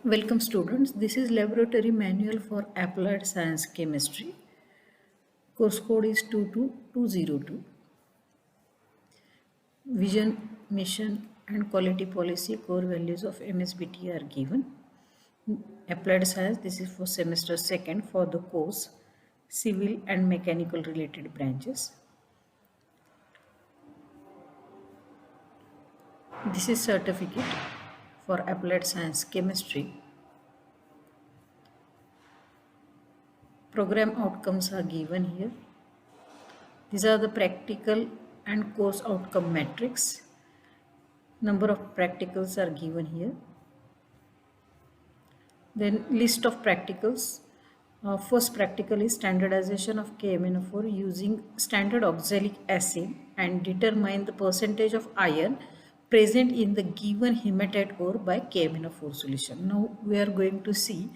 Welcome students, this is laboratory manual for applied science chemistry. Course code is 22202. Vision, mission and quality policy core values of MSBT are given. Applied science, this is for semester 2nd for the course civil and mechanical related branches. This is certificate for applied science chemistry. Program outcomes are given here. These are the practical and course outcome metrics. Number of practicals are given here. Then list of practicals. First practical is standardization of KMnO4 using standard oxalic acid and determine the percentage of iron present in the given hematite ore by KMnO4 solution. Now we are going to see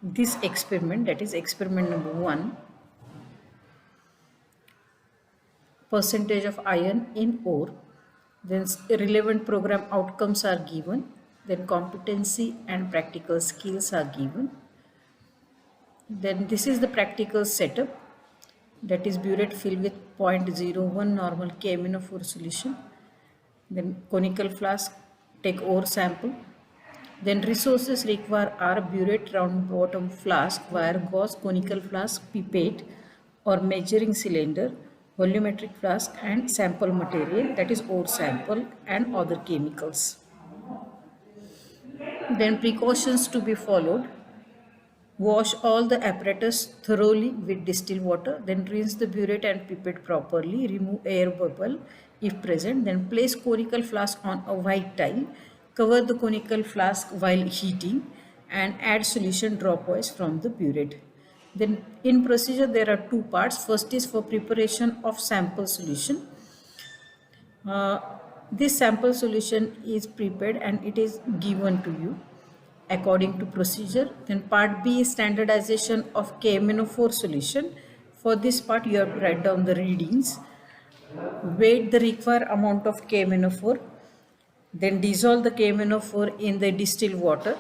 this experiment, that is experiment number 1. Percentage of iron in ore. Then relevant program outcomes are given. Then competency and practical skills are given. Then this is the practical setup, that is burette filled with 0.01 normal KMnO4 solution. Then conical flask, take ore sample. Then resources required are burette round bottom flask, wire gauze, conical flask, pipette or measuring cylinder, volumetric flask and sample material, that is ore sample and other chemicals. Then precautions to be followed. Wash all the apparatus thoroughly with distilled water, then rinse the burette and pipette properly, remove air bubble if present, then place conical flask on a white tile, cover the conical flask while heating and add solution dropwise from the burette. Then in procedure there are two parts. First is for preparation of sample solution. This sample solution is prepared and it is given to you according to procedure. Then part B is standardization of KMnO4 solution. For this part you have to write down the readings, weight the required amount of KMnO4, then dissolve the KMnO4 in the distilled water,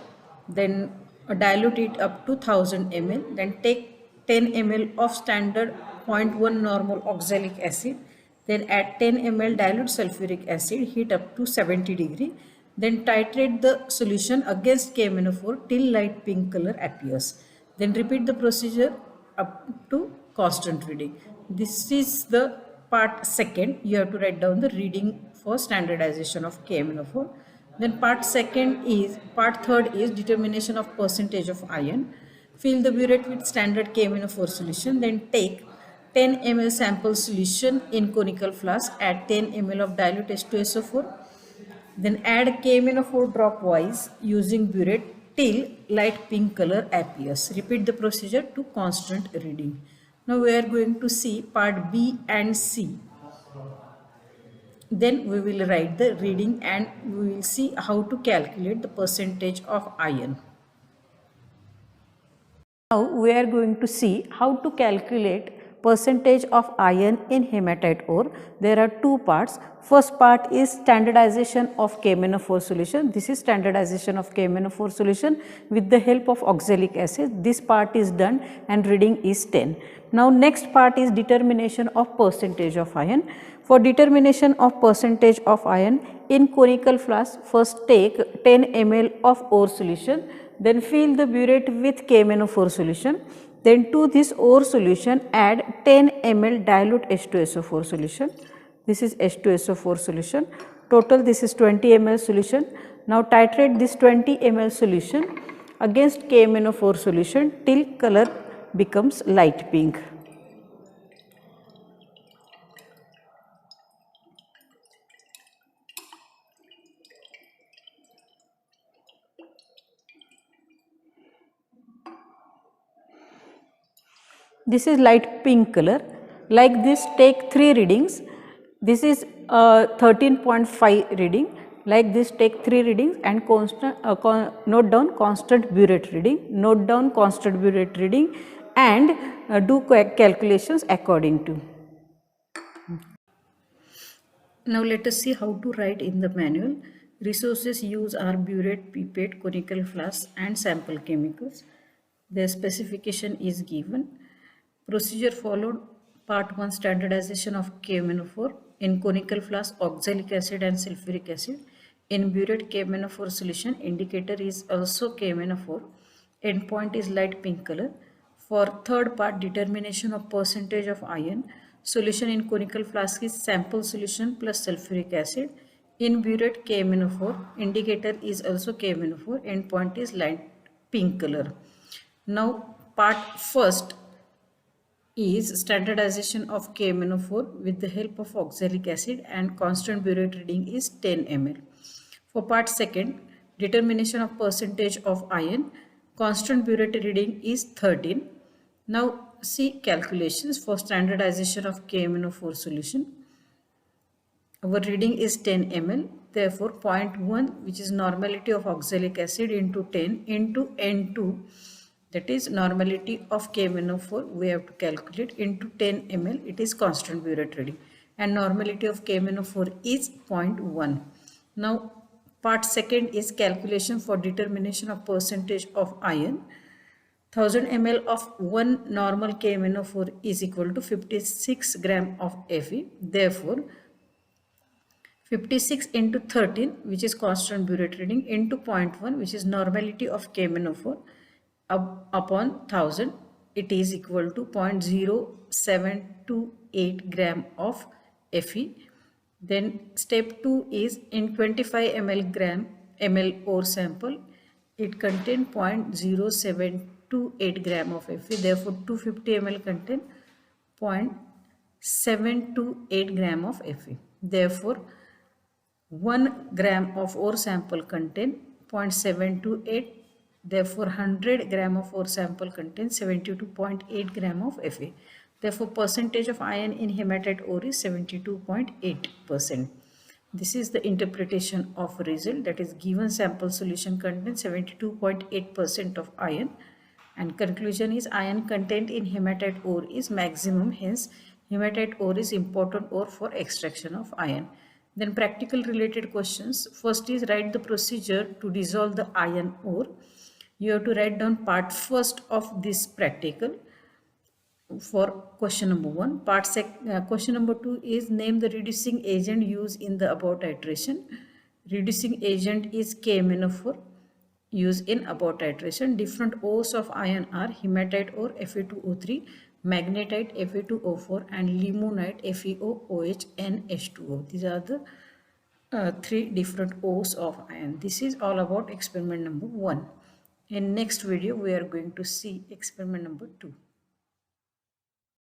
then dilute it up to 1000 ml, then take 10 ml of standard 0.1 normal oxalic acid, then add 10 ml dilute sulfuric acid, heat up to 70 degree, then titrate the solution against KMnO4 till light pink color appears. Then repeat the procedure up to constant reading. This is the part second. You have to write down the reading for standardization of KMnO4. Then part third is determination of percentage of iron. Fill the burette with standard KMnO4 solution. Then take 10 ml sample solution in conical flask. Add 10 ml of dilute H2SO4. Then add KMnO4 dropwise using burette till light pink color appears. Repeat the procedure to constant reading. Now we are going to see part B and C. Then we will write the reading and we will see how to calculate the percentage of iron. Now we are going to see how to calculate percentage of iron in hematite ore. There are two parts. First part is standardization of KMnO4 solution. This is standardization of KMnO4 solution with the help of oxalic acid. This part is done and reading is 10. Now next part is determination of percentage of iron. For determination of percentage of iron in conical flask, first take 10 ml of ore solution, then fill the burette with KMnO4 solution. Then to this ore solution add 10 ml dilute H2SO4 solution. This is H2SO4 solution. Total this is 20 ml solution. Now titrate this 20 ml solution against KMnO4 solution till color becomes light pink. This is light pink color. Like this, take 3 readings. This is 13.5 reading. Like this, take 3 readings and note down constant burette reading. Note down constant burette reading and do calculations according to. Now let us see how to write in the manual. Resources used are burette, pipette, conical flask, and sample chemicals. Their specification is given. Procedure followed: Part 1, standardization of KMnO4 in conical flask, oxalic acid and sulfuric acid. In burette KMnO4 solution, indicator is also KMnO4. Endpoint is light pink color. For third part, determination of percentage of iron. Solution in conical flask is sample solution plus sulfuric acid. In burette KMnO4, indicator is also KMnO4. Endpoint is light pink color. Now part first is standardization of KMnO4 with the help of oxalic acid, and constant burette reading is 10 ml. For part second, determination of percentage of iron, constant burette reading is 13. Now see calculations for standardization of KMnO4 solution. Our reading is 10 ml. Therefore, 0.1, which is normality of oxalic acid, into 10 into N2, that is normality of KMnO4, we have to calculate, into 10 ml, it is constant burette reading, and normality of KMnO4 is 0.1. Now part second is calculation for determination of percentage of iron. 1000 ml of 1 normal KMnO4 is equal to 56 gram of Fe. Therefore 56 into 13, which is constant burette reading, into 0.1, which is normality of KMnO4, upon 1000, it is equal to 0.0728 gram of Fe. Then step 2 is in 25 ml ore sample, it contain 0.0728 gram of Fe. Therefore 250 ml contain 0.728 gram of Fe. Therefore 1 gram of ore sample contain 0.728. Therefore 100 gram of ore sample contains 72.8 gram of Fe. Therefore percentage of iron in hematite ore is 72.8%. This is the interpretation of result, that is given sample solution contains 72.8% of iron, and conclusion is iron content in hematite ore is maximum, hence hematite ore is important ore for extraction of iron. Then practical related questions. First is write the procedure to dissolve the iron ore. You have to write down part first of this practical for question number 1. Question number 2 is name the reducing agent used in the above titration. Reducing agent is KMnO4 used in above titration. Different ores of iron are hematite ore Fe2O3, magnetite Fe2O4, and limonite FeOOH NH2O. These are the 3 different ores of iron. This is all about experiment number 1. In next video we are going to see experiment number 2.